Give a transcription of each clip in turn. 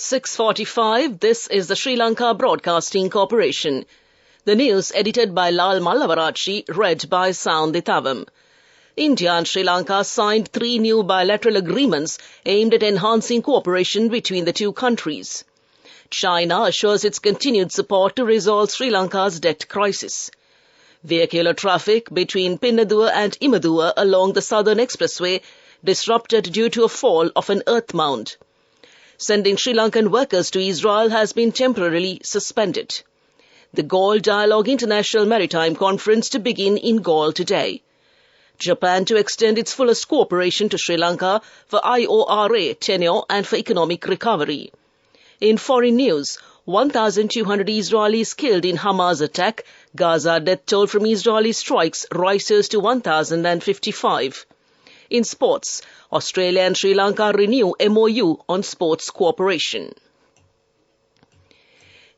6:45. This is the Sri Lanka Broadcasting Corporation. The news edited by Lal Mallavarachi, read by Soundithavam. India and Sri Lanka signed 3 new bilateral agreements aimed at enhancing cooperation between the two countries. China assures its continued support to resolve Sri Lanka's debt crisis. Vehicular traffic between Pinnaduwa and Imaduwa along the Southern Expressway disrupted due to a fall of an earth mound. Sending Sri Lankan workers to Israel has been temporarily suspended. The Galle Dialogue International Maritime Conference to begin in Galle today. Japan to extend its fullest cooperation to Sri Lanka for IORA tenure and for economic recovery. In foreign news, 1,200 Israelis killed in Hamas attack. Gaza death toll from Israeli strikes rises to 1,055. In sports, Australia and Sri Lanka renew MOU on sports cooperation.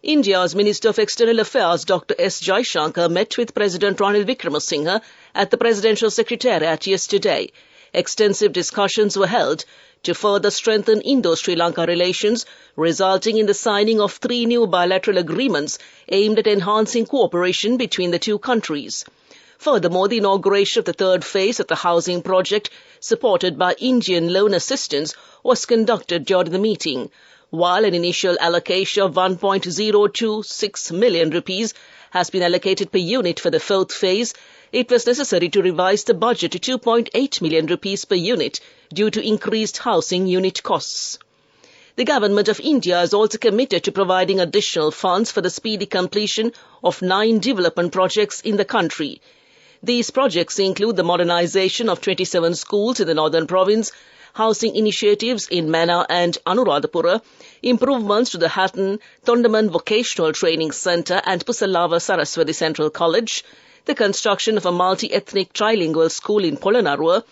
India's Minister of External Affairs Dr. S. Jaishankar met with President Ranil Wickremesinghe at the Presidential Secretariat yesterday. Extensive discussions were held to further strengthen Indo-Sri Lanka relations, resulting in the signing of 3 new bilateral agreements aimed at enhancing cooperation between the two countries. Furthermore, the inauguration of the 3rd phase of the housing project, supported by Indian loan assistance, was conducted during the meeting. While an initial allocation of 1.026 million rupees has been allocated per unit for the 4th phase, it was necessary to revise the budget to 2.8 million rupees per unit due to increased housing unit costs. The Government of India is also committed to providing additional funds for the speedy completion of 9 development projects in the country. These projects include the modernization of 27 schools in the northern province, housing initiatives in Mana and Anuradhapura, improvements to the Hatton Thondaman Vocational Training Centre and Pusallava Saraswati Central College, the construction of a multi-ethnic trilingual school in Polonnaruwa,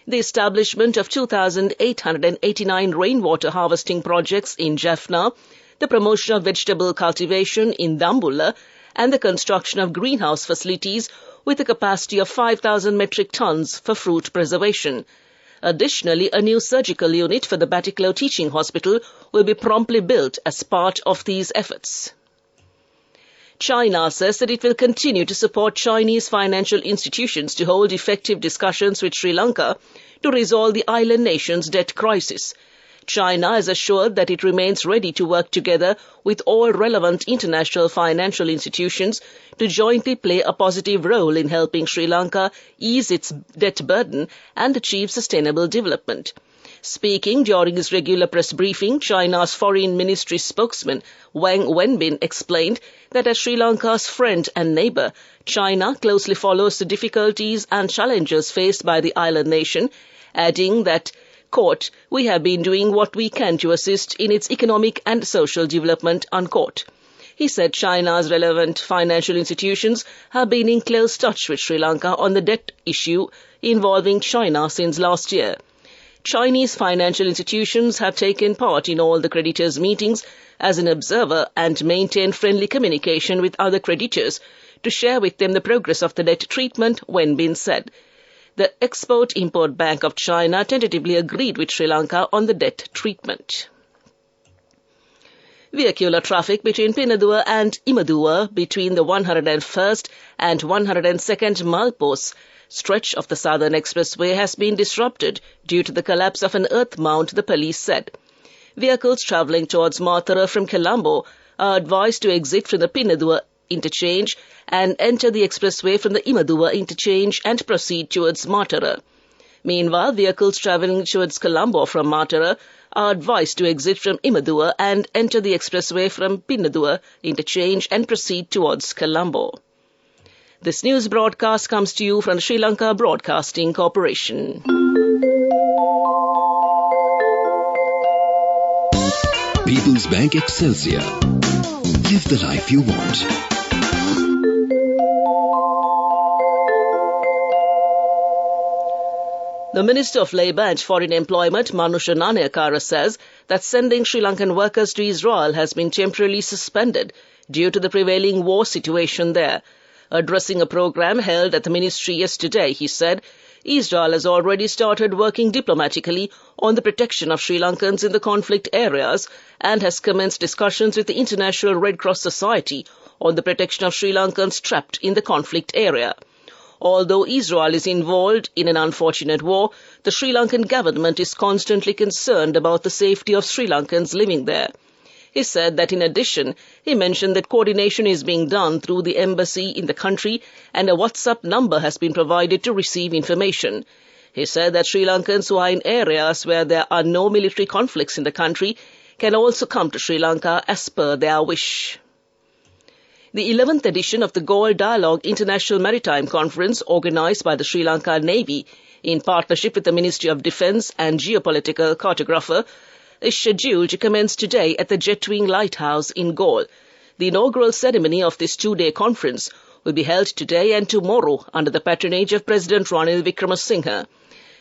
the establishment of 2,889 rainwater harvesting projects in Jaffna, the promotion of vegetable cultivation in Dambulla, and the construction of greenhouse facilities with a capacity of 5,000 metric tons for fruit preservation. Additionally, a new surgical unit for the Batticaloa Teaching Hospital will be promptly built as part of these efforts. China says that it will continue to support Chinese financial institutions to hold effective discussions with Sri Lanka to resolve the island nation's debt crisis. China has assured that it remains ready to work together with all relevant international financial institutions to jointly play a positive role in helping Sri Lanka ease its debt burden and achieve sustainable development. Speaking during his regular press briefing, China's Foreign Ministry spokesman Wang Wenbin explained that as Sri Lanka's friend and neighbour, China closely follows the difficulties and challenges faced by the island nation, adding that, quote, "We have been doing what we can to assist in its economic and social development," unquote. He said China's relevant financial institutions have been in close touch with Sri Lanka on the debt issue involving China since last year. Chinese financial institutions have taken part in all the creditors' meetings as an observer and maintained friendly communication with other creditors to share with them the progress of the debt treatment, Wenbin said. The Export-Import Bank of China tentatively agreed with Sri Lanka on the debt treatment. Vehicular traffic between Pinnaduwa and Imaduwa between the 101st and 102nd mileposts stretch of the Southern Expressway has been disrupted due to the collapse of an earth mound, the police said. Vehicles travelling towards Matara from Colombo are advised to exit from the Pinnaduwa interchange and enter the expressway from the Imaduwa interchange and proceed towards Matara. Meanwhile, vehicles travelling towards Colombo from Matara are advised to exit from Imaduwa and enter the expressway from Pinnaduwa interchange and proceed towards Colombo. This news broadcast comes to you from the Sri Lanka Broadcasting Corporation. People's Bank Excelsior. Live the life you want. The Minister of Labour and Foreign Employment, Manusha Nanayakara, says that sending Sri Lankan workers to Israel has been temporarily suspended due to the prevailing war situation there. Addressing a program held at the ministry yesterday, he said, Israel has already started working diplomatically on the protection of Sri Lankans in the conflict areas and has commenced discussions with the International Red Cross Society on the protection of Sri Lankans trapped in the conflict area. Although Israel is involved in an unfortunate war, the Sri Lankan government is constantly concerned about the safety of Sri Lankans living there. He said that in addition, he mentioned that coordination is being done through the embassy in the country and a WhatsApp number has been provided to receive information. He said that Sri Lankans who are in areas where there are no military conflicts in the country can also come to Sri Lanka as per their wish. The 11th edition of the Galle Dialogue International Maritime Conference, organised by the Sri Lanka Navy in partnership with the Ministry of Defence and geopolitical cartographer, is scheduled to commence today at the Jetwing Lighthouse in Galle. The inaugural ceremony of this two-day conference will be held today and tomorrow under the patronage of President Ranil Wickremesinghe.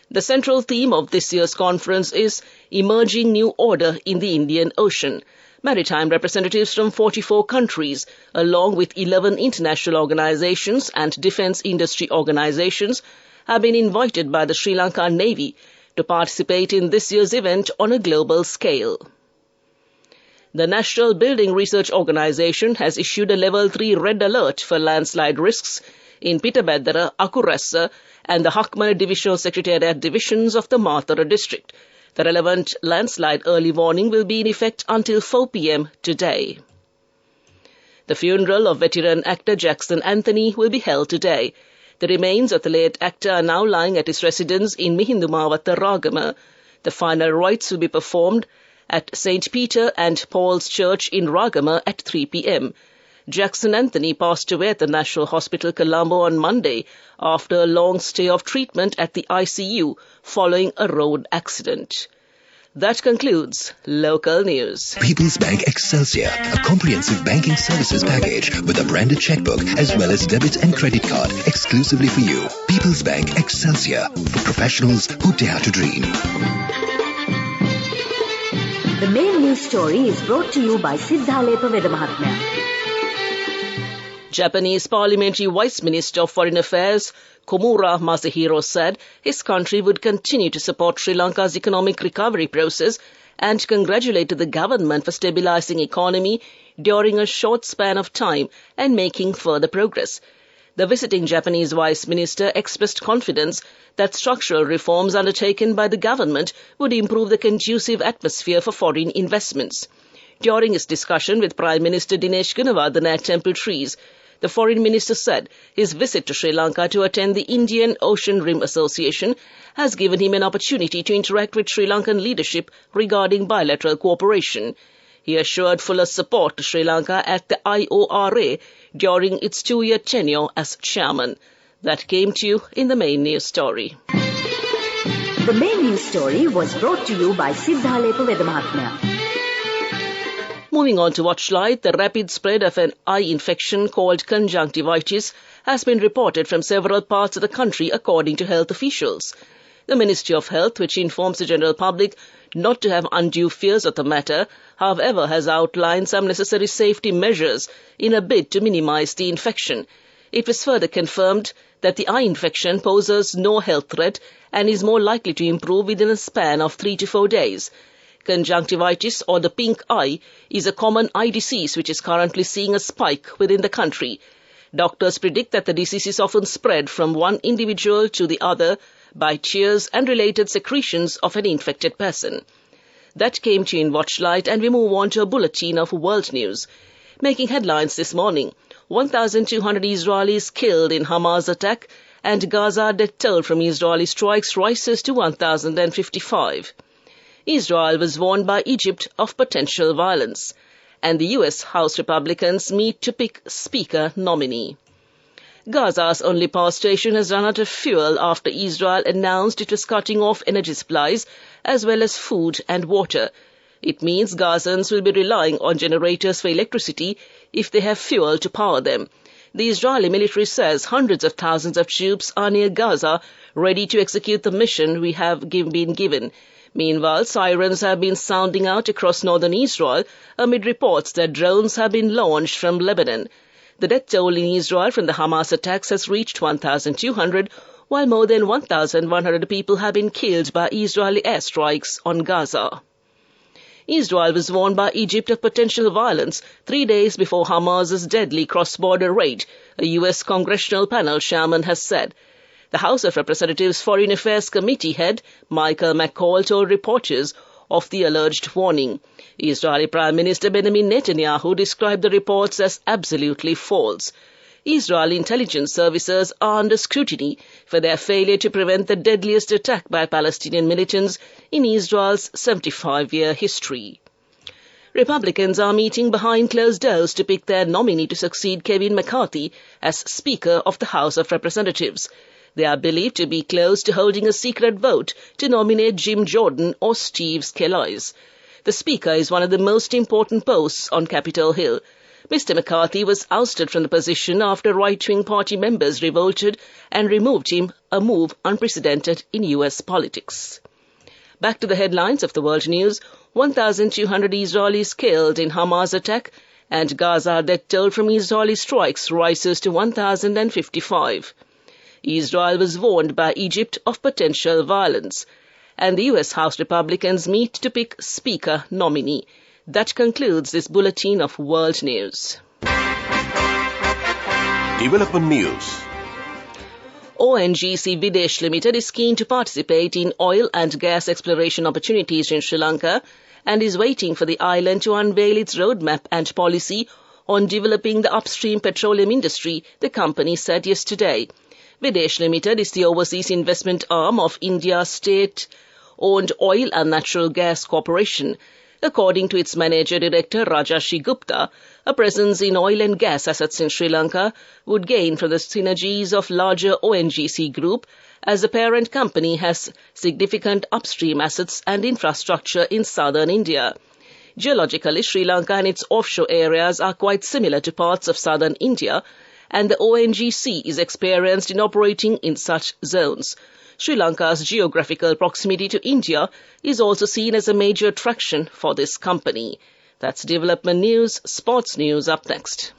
The central theme of this year's conference is Emerging New Order in the Indian Ocean. Maritime representatives from 44 countries, along with 11 international organizations and defence industry organizations, have been invited by the Sri Lanka Navy to participate in this year's event on a global scale. The National Building Research Organisation has issued a Level 3 red alert for landslide risks in Pitabeddara, Akuressa and the Hakmana Divisional Secretariat divisions of the Mathura district. The relevant landslide early warning will be in effect until 4 p.m. today. The funeral of veteran actor Jackson Anthony will be held today. The remains of the late actor are now lying at his residence in Mihindumawata, Ragama. The final rites will be performed at St. Peter and Paul's Church in Ragama at 3 p.m. Jackson Anthony passed away at the National Hospital, Colombo on Monday after a long stay of treatment at the ICU following a road accident. That concludes local news. People's Bank Excelsior, a comprehensive banking services package with a branded checkbook as well as debit and credit card exclusively for you. People's Bank Excelsior, for professionals who dare to dream. The main news story is brought to you by Sinhala Mahatmya. Japanese Parliamentary Vice Minister of Foreign Affairs Komura Masahiro said his country would continue to support Sri Lanka's economic recovery process and congratulated the government for stabilizing economy during a short span of time and making further progress. The visiting Japanese Vice Minister expressed confidence that structural reforms undertaken by the government would improve the conducive atmosphere for foreign investments. During his discussion with Prime Minister Dinesh Gunawardena at Temple Trees, the Foreign Minister said his visit to Sri Lanka to attend the Indian Ocean Rim Association has given him an opportunity to interact with Sri Lankan leadership regarding bilateral cooperation. He assured fuller support to Sri Lanka at the IORA during its 2-year tenure as chairman. That came to you in the main news story. The main news story was brought to you by Sinhala Mahatmya. Moving on to Watchlight, the rapid spread of an eye infection called conjunctivitis has been reported from several parts of the country according to health officials. The Ministry of Health, which informs the general public not to have undue fears of the matter, however, has outlined some necessary safety measures in a bid to minimize the infection. It was further confirmed that the eye infection poses no health threat and is more likely to improve within a span of 3 to 4 days. Conjunctivitis, or the pink eye, is a common eye disease which is currently seeing a spike within the country. Doctors predict that the disease is often spread from one individual to the other by tears and related secretions of an infected person. That came to you in Watchlight, and we move on to a bulletin of world news. Making headlines this morning, 1,200 Israelis killed in Hamas attack, and Gaza death toll from Israeli strikes rises to 1,055. Israel was warned by Egypt of potential violence, and the US House Republicans meet to pick Speaker nominee. Gaza's only power station has run out of fuel after Israel announced it was cutting off energy supplies as well as food and water. It means Gazans will be relying on generators for electricity if they have fuel to power them. The Israeli military says hundreds of thousands of troops are near Gaza, ready to execute the mission we have been given. Meanwhile, sirens have been sounding out across northern Israel amid reports that drones have been launched from Lebanon. The death toll in Israel from the Hamas attacks has reached 1,200, while more than 1,100 people have been killed by Israeli airstrikes on Gaza. Israel was warned by Egypt of potential violence 3 days before Hamas's deadly cross-border raid, a U.S. congressional panel chairman has said. The House of Representatives Foreign Affairs Committee head Michael McCall told reporters of the alleged warning. Israeli Prime Minister Benjamin Netanyahu described the reports as absolutely false. Israeli intelligence services are under scrutiny for their failure to prevent the deadliest attack by Palestinian militants in Israel's 75-year history. Republicans are meeting behind closed doors to pick their nominee to succeed Kevin McCarthy as Speaker of the House of Representatives. They are believed to be close to holding a secret vote to nominate Jim Jordan or Steve Scalise. The Speaker is one of the most important posts on Capitol Hill. Mr. McCarthy was ousted from the position after right-wing party members revolted and removed him, a move unprecedented in U.S. politics. Back to the headlines of the world news. 1,200 Israelis killed in Hamas attack, and Gaza death toll from Israeli strikes rises to 1,055. Israel was warned by Egypt of potential violence, and the U.S. House Republicans meet to pick Speaker nominee. That concludes this bulletin of world news. Development news. ONGC Videsh Limited is keen to participate in oil and gas exploration opportunities in Sri Lanka and is waiting for the island to unveil its roadmap and policy on developing the upstream petroleum industry, the company said yesterday. Videsh Limited is the overseas investment arm of India's state-owned Oil and Natural Gas Corporation. According to its manager-director Rajashi Gupta, a presence in oil and gas assets in Sri Lanka would gain from the synergies of larger ONGC group, as the parent company has significant upstream assets and infrastructure in southern India. Geologically, Sri Lanka and its offshore areas are quite similar to parts of southern India, and the ONGC is experienced in operating in such zones. Sri Lanka's geographical proximity to India is also seen as a major attraction for this company. That's development news. Sports news up next.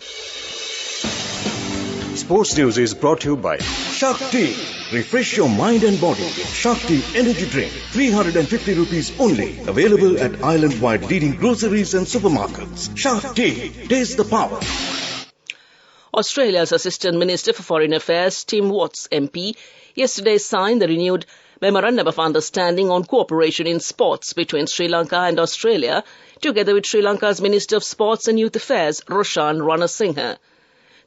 Sports news is brought to you by Shakti. Refresh your mind and body with Shakti Energy Drink. 350 rupees only. Available at island-wide leading groceries and supermarkets. Shakti. Taste the power. Australia's Assistant Minister for Foreign Affairs, Tim Watts MP, yesterday signed the renewed Memorandum of Understanding on Cooperation in Sports between Sri Lanka and Australia, together with Sri Lanka's Minister of Sports and Youth Affairs, Roshan Ranasinghe.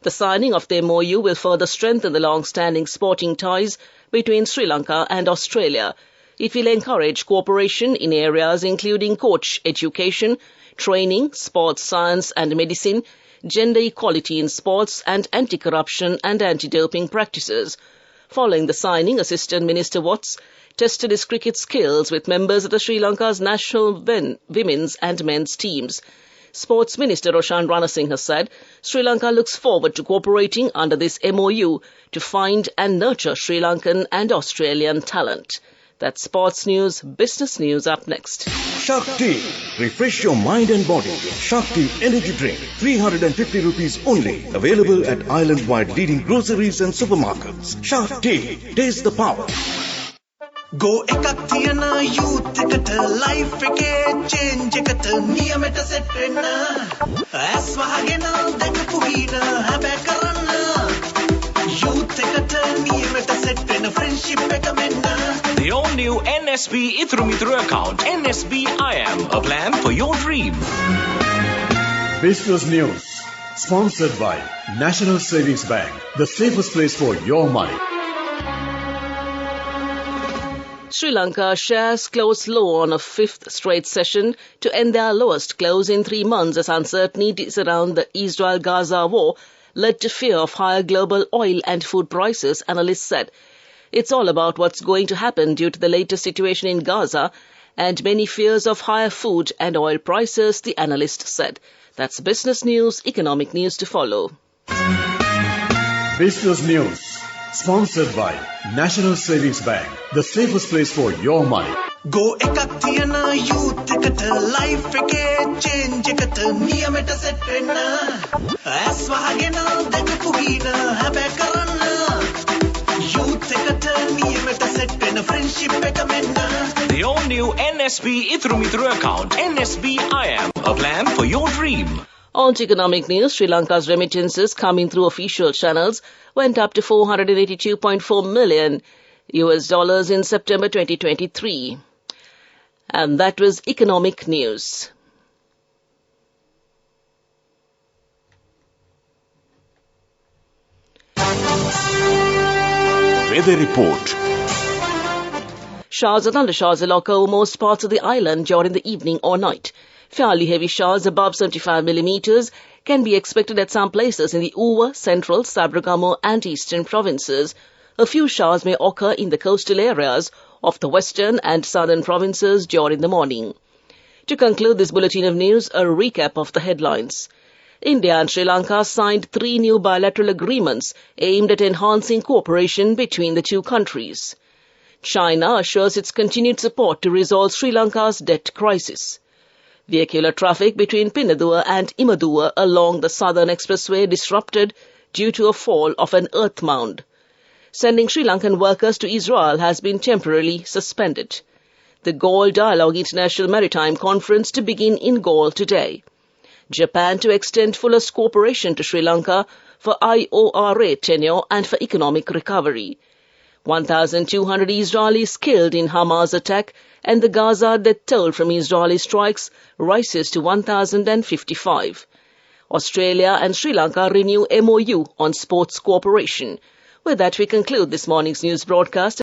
The signing of the MOU will further strengthen the long-standing sporting ties between Sri Lanka and Australia. It will encourage cooperation in areas including coach education, training, sports science and medicine, gender equality in sports, and anti-corruption and anti-doping practices. Following the signing, Assistant Minister Watts tested his cricket skills with members of the Sri Lanka's national women's and men's teams. Sports Minister Roshan Ranasinghe said Sri Lanka looks forward to cooperating under this MOU to find and nurture Sri Lankan and Australian talent. That's sports news. Business news up next. Shakti. Refresh your mind and body with Shakti Energy Drink. 350 rupees only. Available at island-wide leading groceries and supermarkets. Shakti. Taste the power. Go ekak thiyana youth eකට life එකේ change එකට නියමෙට set වෙන්න ඇස් වහගෙන දැකපු හීන හැබැයි කරන්න youth එකට නියමෙට set වෙන friendship එක මෙන්න. The all-new NSB Ithru Mithru account. NSB IM, a plan for your dream. Business news. Sponsored by National Savings Bank, the safest place for your money. Sri Lanka shares closed low on a fifth straight session to end their lowest close in 3 months as uncertainties around the Israel-Gaza war led to fear of higher global oil and food prices, analysts said. It's all about what's going to happen due to the latest situation in Gaza and many fears of higher food and oil prices, the analyst said. That's business news, economic news to follow. Business news. Sponsored by National Savings Bank, the safest place for your money. Go ekak thiyana youth eකට life එකේ change එකට නියමෙට set වෙන්න ඇස් වහගෙන දැකපු හීන හැබැයි කරන්න youth එකට නියමෙට සෙට් වෙන ෆ්‍රෙන්ඩ්ෂිප් එක මෙන්න. The all-new NSB Ithru Mithru account, NSB IM, a plan for your dream. On to economic news, Sri Lanka's remittances coming through official channels went up to $482.4 million in September 2023. And that was economic news. Weather report. Showers and thundershowers will occur over most parts of the island during the evening or night. Fairly heavy showers above 75 millimeters can be expected at some places in the Uva, Central, Sabragamo and Eastern provinces. A few showers may occur in the coastal areas of the Western and Southern provinces during the morning. To conclude this bulletin of news, a recap of the headlines. India and Sri Lanka signed 3 new bilateral agreements aimed at enhancing cooperation between the two countries. China assures its continued support to resolve Sri Lanka's debt crisis. Vehicular traffic between Pinnaduwa and Imaduwa along the Southern Expressway disrupted due to a fall of an earth mound. Sending Sri Lankan workers to Israel has been temporarily suspended. The Galle Dialogue International Maritime Conference to begin in Galle today. Japan to extend fullest cooperation to Sri Lanka for IORA tenure and for economic recovery. 1,200 Israelis killed in Hamas attack and the Gaza death toll from Israeli strikes rises to 1,055. Australia and Sri Lanka renew MOU on sports cooperation. With that, we conclude this morning's news broadcast.